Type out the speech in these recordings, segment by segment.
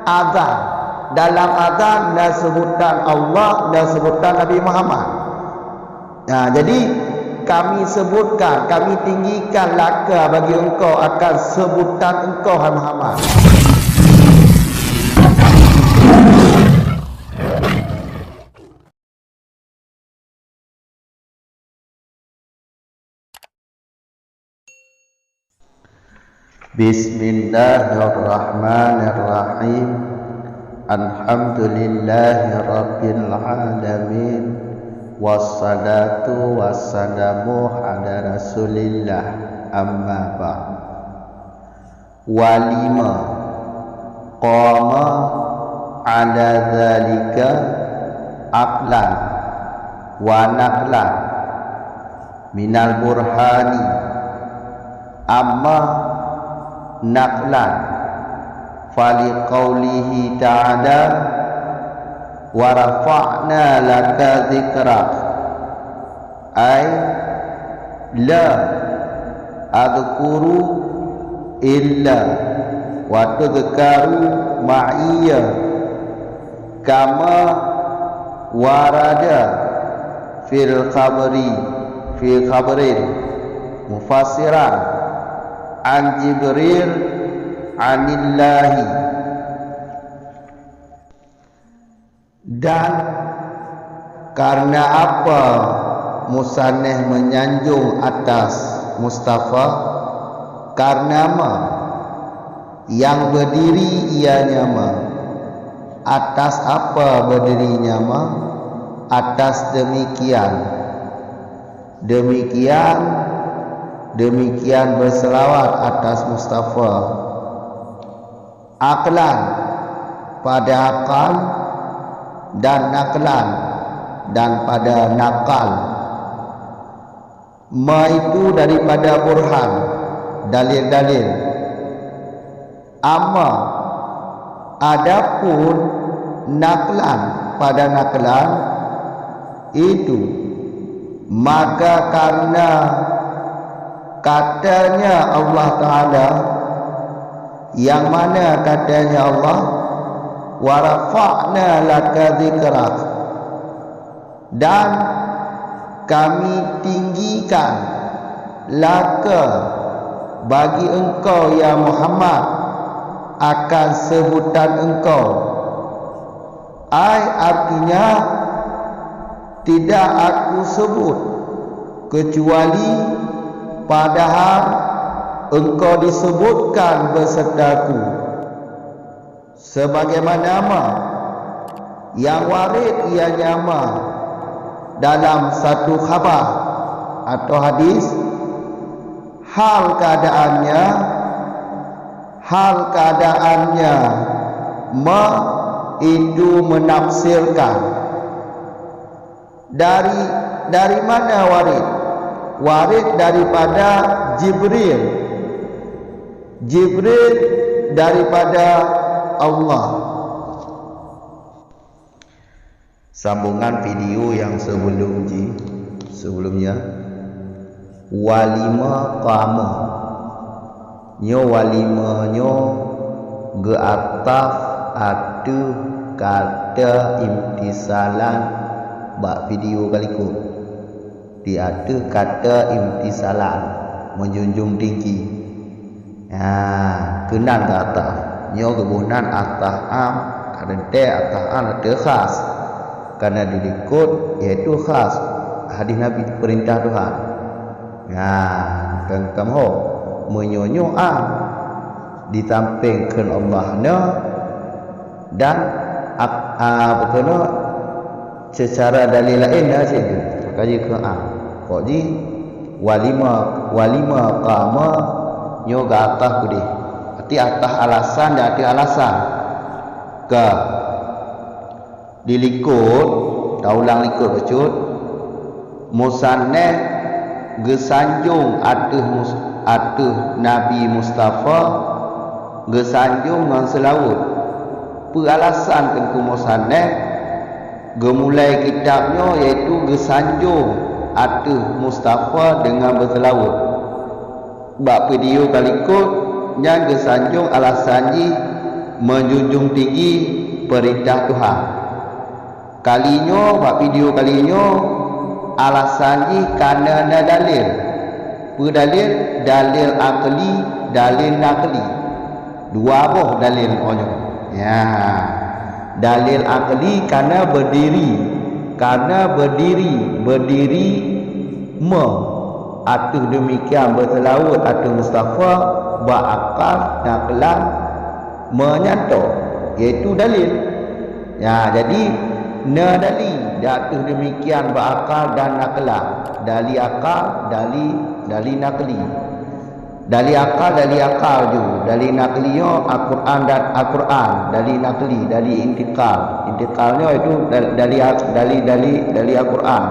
azan. Dalam azan dan sebutan Allah dan sebutan Nabi Muhammad. Jadi kami sebutkan, kami tinggikan laka bagi engkau akan sebutan engkau hai Muhammad. Bismillahirrahmanirrahim. Alhamdulillahi rabbil alamin. Wassalatu wassalamu ala rasulillah. Amma ba'd. Walima qama ala dhalika aqlan wa naqlan minal burhani amma naqlan fali qawlihi ta'ala wa rafa'na laka dhikrak ay la adhkuru illa wa tudhkaru ma'iyya kama warada fil khabrin mufassiran an Jibril anillahi. Dan karena apa musanneh menyanjung atas Mustafa? Karena yang berdiri ianya atas apa berdirinya atas demikian berselawat atas Mustafa. Aqlan pada akal dan naqlan dan pada nakal. Itu daripada burhan, dalil-dalil. Amma adapun naqlan pada naqlan itu maka karena katanya Allah Ta'ala, yang mana katanya Allah, wa rafa'na laka dhikrak, dan kami tinggikan laka bagi engkau ya Muhammad akan sebutan engkau. Artinya tidak aku sebut kecuali padahal engkau disebutkan besertaku, sebagaimana yang warid ianya dalam satu khabar atau hadis, hal keadaannya itu menafsirkan. Dari mana warid daripada Jibril daripada Allah. Sambungan video yang sebelumnya walima qama walimanya geataf ada kata imtisalan bak video kaliku ada kata imtisalan menjunjung tinggi. Kenan ke atas kebunan atas am kadang atas am ada khas karena dilikut iaitu khas hadis Nabi perintah Tuhan. Kan kamu menyonyo ditampilkan Allah dan berkena secara dalil lain situ kaji ke kok di walima qama ga atas budi arti atas alasan dan arti alasan ke dilikut daulang likut becut musanneh gesanjung atuh Nabi Mustafa gesanjung ngan selawut peralasan tengku musanneh gemulai kitabnya iaitu gesanjung atuh Mustafa dengan berselawut bak video kalikut yang gesanjung alasanji menjunjung tinggi perintah Tuhan. Kalinya buat video kalinya alasannya kerana ada dalil. Dalil, dalil akli, dalil nakli. Dua boh dalil onyo. Ya. Dalil akli kerana berdiri atuh demikian bertelawut atuh Mustafa berakal naklan menyatu, iaitu dalil. Ya, jadi nadali atuh demikian berakal dan naklan. Dali akal, dali nakli. Dali akal ju, dali nakliyo Al-Quran dan Al-Quran, dali nakli, dali intikal. Intikalnya itu dali Al-Quran.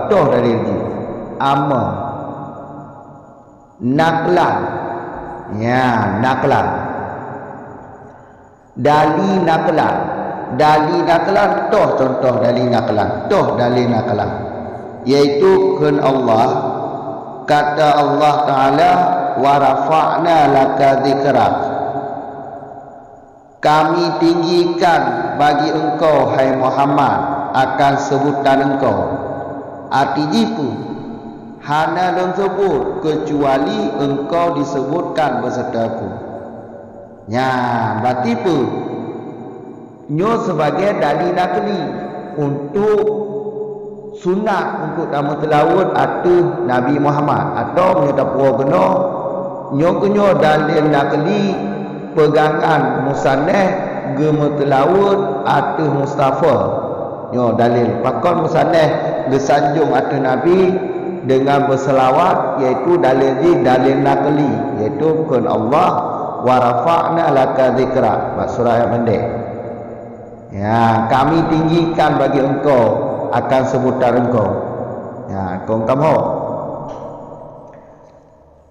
Toh dalil ji. Amma naklan. Ya, naklan. Dali naklan toh contoh dali naklan. Toh dali naklan. Iaitu kun Allah, kata Allah Ta'ala, wa rafa'na laka dzikrak, kami tinggikan bagi engkau hai Muhammad akan sebutan engkau. Arti jipu hana dan sebut kecuali engkau disebutkan besertaku. Ya, berarti apa? Nyo sebagai dalil nakli untuk sunat untuk tamu telawut atau Nabi Muhammad atau menyatakan kena nyo dalil nakli pegangan musanneh gema telawut atau Mustafa. Nyo dalil pakon musanneh gesanjung atau Nabi dengan berselawat, iaitu dalil nakli, iaitu kun Allah wa rafa'na laka dzikrak, surah yang pendek. Ya, kami tinggikan bagi engkau akan sebutan engkau. Ya, kamu.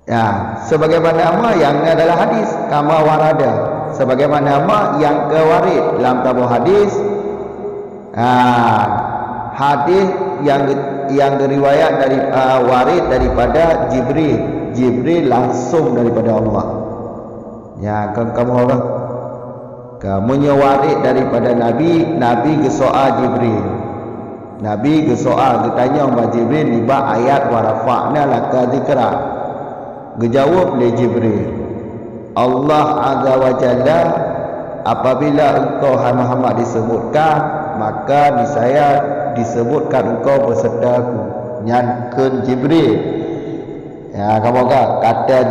Ya, sebagaimana apa yang adalah hadis kama warada, sebagaimana apa yang kewarid dalam tabuh hadis. Hadis yang diriwayat dari warid daripada Jibril langsung daripada Allah. Ya, kamu orang kamu nyawarid daripada Nabi ke soal Jibril. Nabi ke soal ditanya oleh Jibril libat ayat wa rafa'na laka dzikrak. Dijawab oleh Jibril, Allah Azza wa Jalla, apabila engkau hai Muhammad disebutkan, maka niscaya disebutkan engkau beserta aku. Nyangkun Jibril. Ya, kamu kata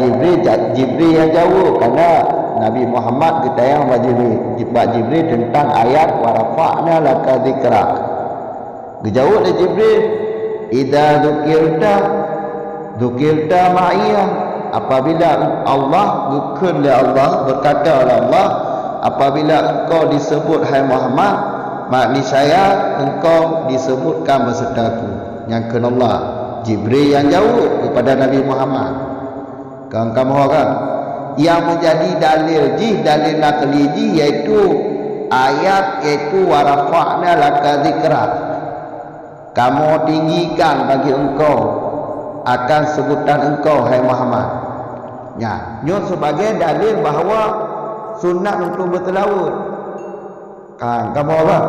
Jibril yang jawab, karena Nabi Muhammad ditanya oleh Jibril tentang ayat wa rafa'na laka dzikrak. Dijawab oleh Jibril, idza dzukirta ma'iyah, apabila Allah bukan oleh Allah, berkata oleh Allah, apabila engkau disebut hai Muhammad, makni saya engkau disebutkan besertaku. Yang Allah Jibril yang jawab kepada Nabi Muhammad. Kamu kan yang menjadi dalil nakli iaitu ayat, iaitu wa rafa'na laka dzikrak, kamu tinggikan bagi engkau akan sebutan engkau hai Muhammad. Ya, nyo sebagai dalil bahawa sunat untuk bertelawut. Kamu apa?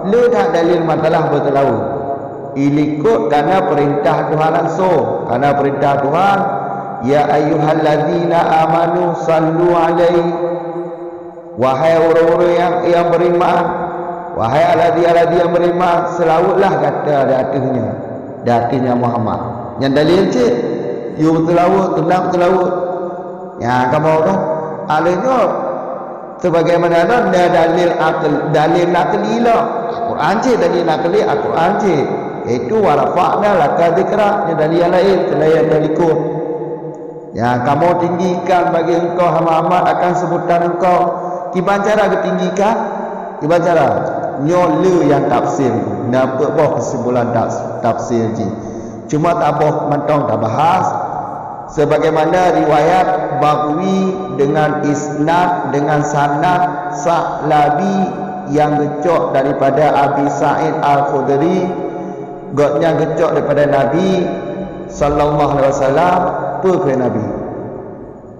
Le tak dalil masalah bertelawut. Ilikut karena perintah Tuhan langsung. Karena perintah Tuhan, ya ayyuhallazina amanu sallu alaihi, wahai orang-orang yang beriman, wahai alladzi yang beriman, selawatlah kata datanya Muhammad. Yang dalil cik you bertelawut, tenang bertelawut. Ya, kamu kan alanya sebagaimana ada dalil nakli lah. Al-Quran cik dalil nakli, Al-Quran cik, iaitu wa rafa'na laka dzikrak. Yang dalil yang lain selain dalikun. Ya, kamu tinggikan bagi engkau Muhammad akan sebutan engkau. Gimana cara ketinggikan? Gimana cara? Nyole yang tafsir. Nampak boh kesimpulan tafsir ji. Cuma tak boh mentong tak bahas. Sebagaimana riwayat Baghawi dengan isnad, dengan sanad Sa'labi yang gecok daripada Abi Sa'id Al-Khudri, gotnya gecok daripada Nabi sallallahu alaihi wasallam. Apa ke Nabi?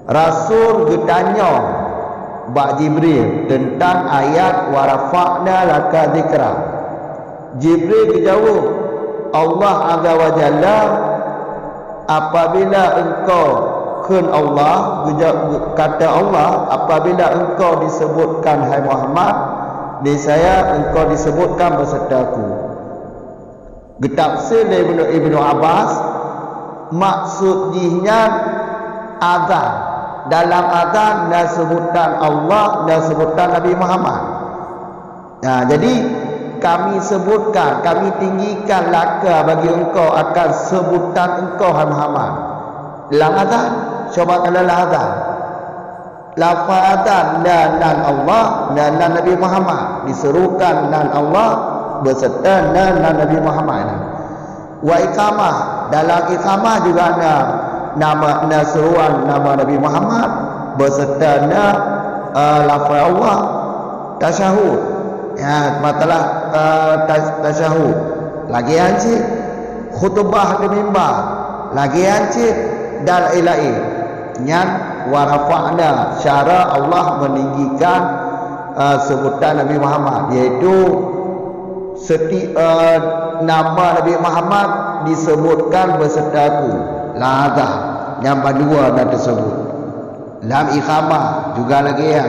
Rasul bertanya Bak Jibril tentang ayat wa rafa'na laka dzikra. Jibril dijawab Allah Azza wa Jalla, apabila engkau kun Allah, kata Allah, apabila engkau disebutkan hai Muhammad, niscaya engkau disebutkan besertaku. Getafsir dari Ibnu Abbas, maksudnya azan. Dalam azan dan sebutan Allah dan sebutan Nabi Muhammad. Nah, jadi kami sebutkan, kami tinggikan laka bagi engkau akan sebutan engkau hai Muhammad. Dalam azan, coba dalam azan. Lafaz azan dan Allah dan Nabi Muhammad, diserukan dan Allah beserta dan Nabi Muhammad. Wa iqamah, dalam iqamah juga ada nama seruan nama Nabi Muhammad beserta lafaz Allah. Tasyahud, ya matalah tasyahud lagi hancit, khutbah di mimbar lagi hancit, dan ilahi nyan warafa'na, syara Allah meninggikan sebutan Nabi Muhammad, iaitu nama Nabi Muhammad disebutkan besertaku. Lada yang kedua dah tersebut. Dalam ikhamah juga lagi ya.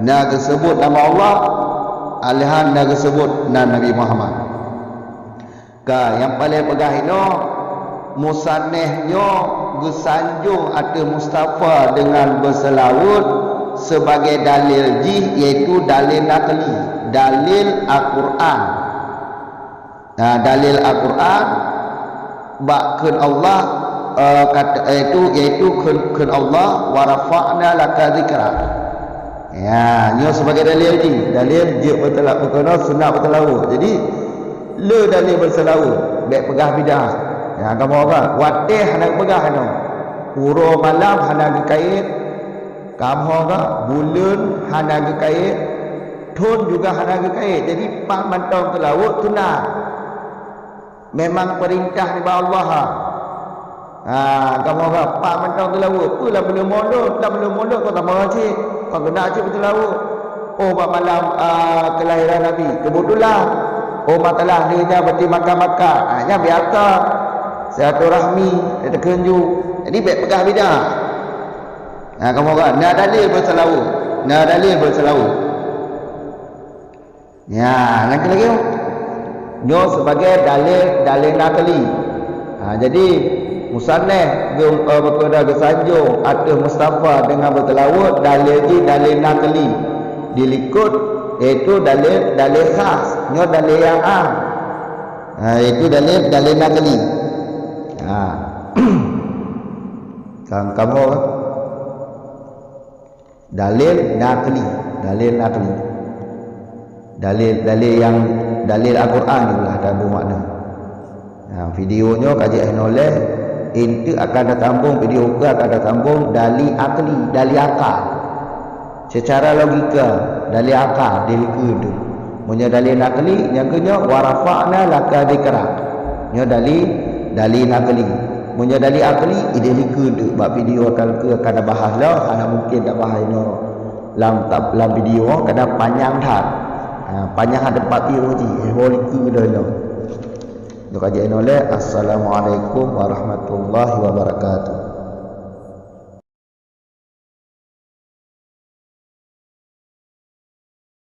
Dah tersebut nama Allah, alihan dah tersebut Nabi Muhammad. Yang paling pegah ini musannihnya gesanjung atau Mustafa dengan berselawut sebagai dalil iaitu dalil nakli, dalil Al-Quran. Nah, dalil Al-Quran bakun Allah kata iaitu kun Allah wa rafa'na laka dzikra. Ya, nyo sebagai dalil berkena sunat berselawut. Jadi le dalil berselawut baik pegah bidah. Ya, kamu apa? Watih hendak pegah no. Uro malam hendak kait. Kamu apa? Bulan hendak kait. Tun juga hendak kait. Jadi pak mantau selawut sunat. Memang perintah daripada Allah. Kamu apa? Pak mentang telawut. Itulah belum mondok. Tak belum mondok kau tak mahu cik. Kau kena cik bertelawut. Oh, malam kelahiran Nabi. Kebetulan. Oh, matalah dia berarti makan-makan. Yang biasa. Silaturahmi. Dia terkenju. Jadi baik pegah bidah. Kamu apa? Nak dalil berselawut. Nak dalil berselawut. Ya, lagi-lagi. Nyo sebagai dalil nakli. Jadi musanneh berkena gesanjung atau Mustafa dengan bertelawut dalil nakli dilikut, iaitu dalil khas. Nyo dalil yang am. Itu dalil nakli. Kamu dalil nakli. Dalil yang dalil Al-Quran itulah ada bermakna. Videonya kajian oleh itu akan datambung, video ke akan datambung dalil akli, dalil akal. Secara logika, dalil akal, dalil kudu. Punya dalil akli, yang kedua warafa'na laka dzikra. Nya dalil akli. Punya dalil akli, dalil kudu. Bab video akan bahas lah, ana mungkin tak bahas no. Dalam video kadang panjang dah. Panjang ada 4 teologi holy ku dah lo. Untuk kajian oleh Assalamualaikum warahmatullahi wabarakatuh.